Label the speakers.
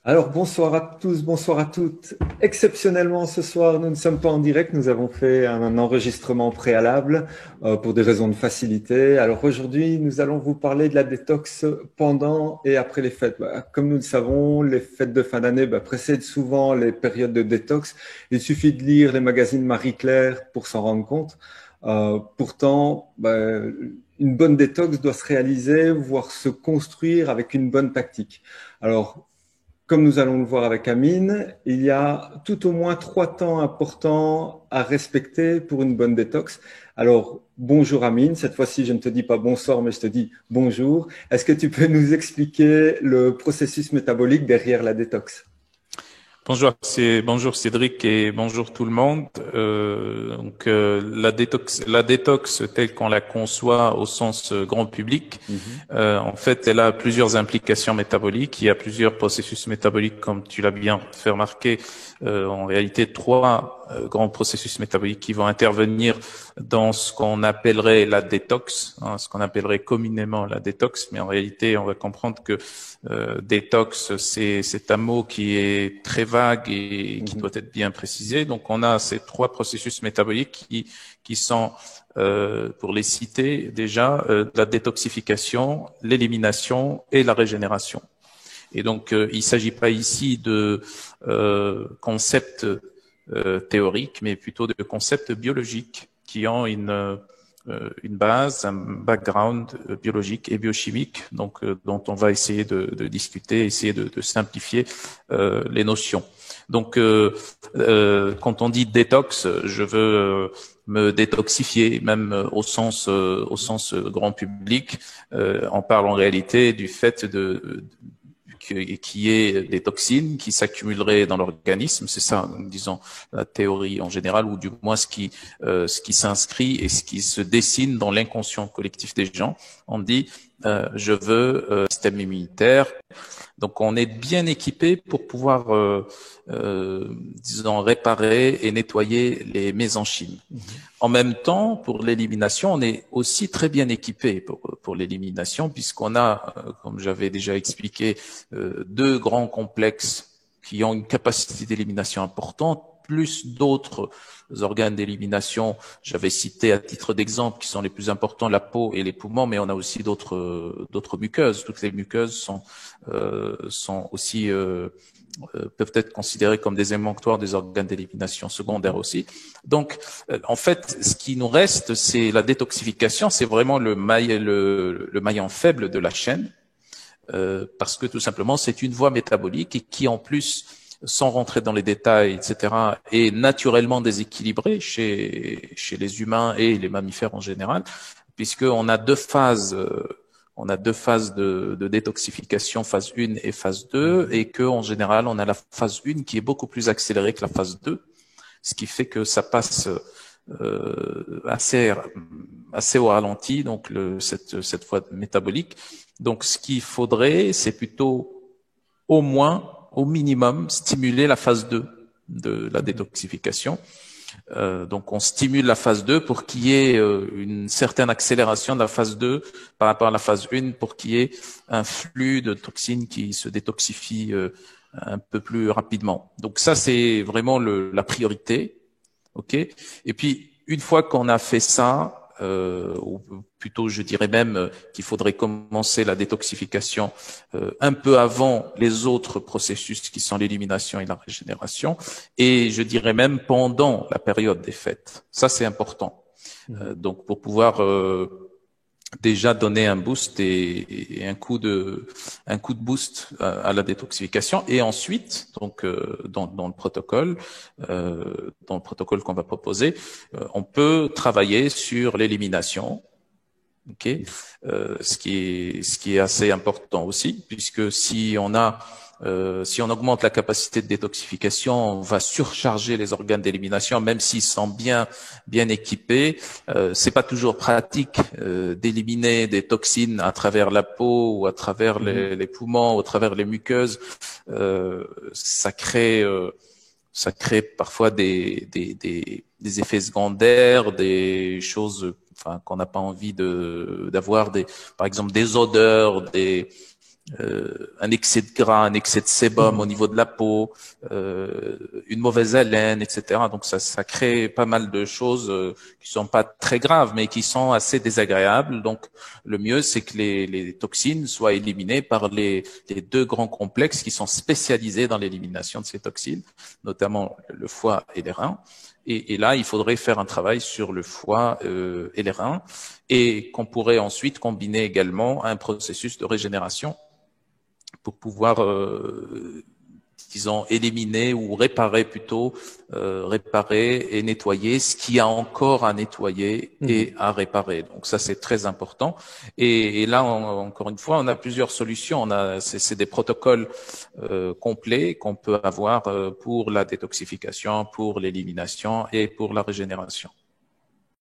Speaker 1: Alors bonsoir à tous, bonsoir à toutes. Exceptionnellement ce soir, nous ne sommes pas en direct, nous avons fait un enregistrement préalable pour des raisons de facilité. Alors aujourd'hui, nous allons vous parler de la détox pendant et après les fêtes. Comme nous le savons, les fêtes de fin d'année précèdent souvent les périodes de détox. Il suffit de lire les magazines Marie-Claire pour s'en rendre compte. Pourtant, une bonne détox doit se réaliser, voire se construire avec une bonne tactique. Alors, comme nous allons le voir avec Amine, il y a tout au moins 3 temps importants à respecter pour une bonne détox. Alors, bonjour Amine, cette fois-ci je ne te dis pas bonsoir, mais je te dis bonjour. Est-ce que tu peux nous expliquer le processus métabolique derrière la détox?
Speaker 2: Bonjour Cédric et bonjour tout le monde. La détox telle qu'on la conçoit au sens grand public,
Speaker 1: Mhm.
Speaker 2: en fait, elle a plusieurs implications métaboliques. Il y a plusieurs processus métaboliques, comme tu l'as bien fait remarquer. En réalité, trois grands processus métaboliques qui vont intervenir dans ce qu'on appellerait la détox, hein, ce qu'on appellerait communément la détox. Mais en réalité, on va comprendre que détox, c'est un mot qui est très vague et qui
Speaker 1: Mhm.
Speaker 2: doit être bien précisé. Donc, on a ces trois processus métaboliques qui sont, pour les citer déjà, la détoxification, l'élimination et la régénération. Et donc, il ne s'agit pas ici de concepts théoriques, mais plutôt de concepts biologiques qui ont une base, un background biologique et biochimique, donc dont on va essayer de discuter, essayer de simplifier les notions. Donc, quand on dit détox, je veux me détoxifier, même au sens grand public. On parle en réalité du fait qui est des toxines qui s'accumuleraient dans l'organisme. C'est ça, disons, la théorie en général, ou du moins ce qui s'inscrit et ce qui se dessine dans l'inconscient collectif des gens. On dit, je veux système immunitaire. Donc, on est bien équipé pour pouvoir, disons, réparer et nettoyer les mésenchymes.
Speaker 1: Mhm.
Speaker 2: En même temps, pour l'élimination, on est aussi très bien équipé pour l'élimination, puisqu'on a, comme j'avais déjà expliqué, deux grands complexes qui ont une capacité d'élimination importante, plus d'autres organes d'élimination. J'avais cité à titre d'exemple qui sont les plus importants, la peau et les poumons, mais on a aussi d'autres muqueuses. Toutes les muqueuses sont aussi peuvent être considérés comme des émonctoires des organes d'élimination secondaires aussi. Donc, en fait, ce qui nous reste, c'est la détoxification, c'est vraiment le maillon faible de la chaîne, parce que tout simplement, c'est une voie métabolique et qui, en plus, sans rentrer dans les détails, etc., est naturellement déséquilibrée chez les humains et les mammifères en général, puisqu'on a deux phases. On a deux phases de détoxification, phase 1 et phase 2,
Speaker 1: Mhm.
Speaker 2: et que en général, on a la phase 1 qui est beaucoup plus accélérée que la phase 2, ce qui fait que ça passe assez au ralenti, donc cette voie métabolique. Donc, ce qu'il faudrait, c'est plutôt au moins, au minimum, stimuler la phase 2 de la
Speaker 1: Mhm.
Speaker 2: détoxification. Donc, on stimule la phase 2 pour qu'il y ait une certaine accélération de la phase 2 par rapport à la phase 1, pour qu'il y ait un flux de toxines qui se détoxifie un peu plus rapidement. Donc, ça, c'est vraiment la priorité. OK? Et puis, une fois qu'on a fait ça, ou plutôt je dirais même qu'il faudrait commencer la détoxification un peu avant les autres processus qui sont l'élimination et la régénération, et je dirais même pendant la période des fêtes. Ça, c'est important.
Speaker 1: Mhm.
Speaker 2: Donc, pour pouvoir déjà donner un boost et un coup de boost à la détoxification. Et ensuite, donc dans le protocole qu'on va proposer, on peut travailler sur l'élimination. Ok, ce qui est assez important aussi, puisque si on augmente la capacité de détoxification, on va surcharger les organes d'élimination, même s'ils sont bien équipés. C'est pas toujours pratique d'éliminer des toxines à travers la peau ou à travers
Speaker 1: Mhm.
Speaker 2: les poumons ou à travers les muqueuses. Euh, ça crée parfois des effets secondaires, des choses, enfin, qu'on n'a pas envie d'avoir, par exemple des odeurs, un excès de gras, un excès de sébum au niveau de la peau, une mauvaise haleine, etc. Donc ça crée pas mal de choses qui sont pas très graves, mais qui sont assez désagréables. Donc le mieux, c'est que les toxines soient éliminées par les deux grands complexes qui sont spécialisés dans l'élimination de ces toxines, notamment le foie et les reins. Et là, il faudrait faire un travail sur le foie et les reins, et qu'on pourrait ensuite combiner également un processus de régénération pour pouvoir, disons, éliminer ou réparer plutôt, réparer et nettoyer ce qu'il y a encore à nettoyer et à réparer. Donc ça, c'est très important. Et là, encore une fois, on a plusieurs solutions. C'est des protocoles complets qu'on peut avoir pour la détoxification, pour l'élimination et pour la régénération.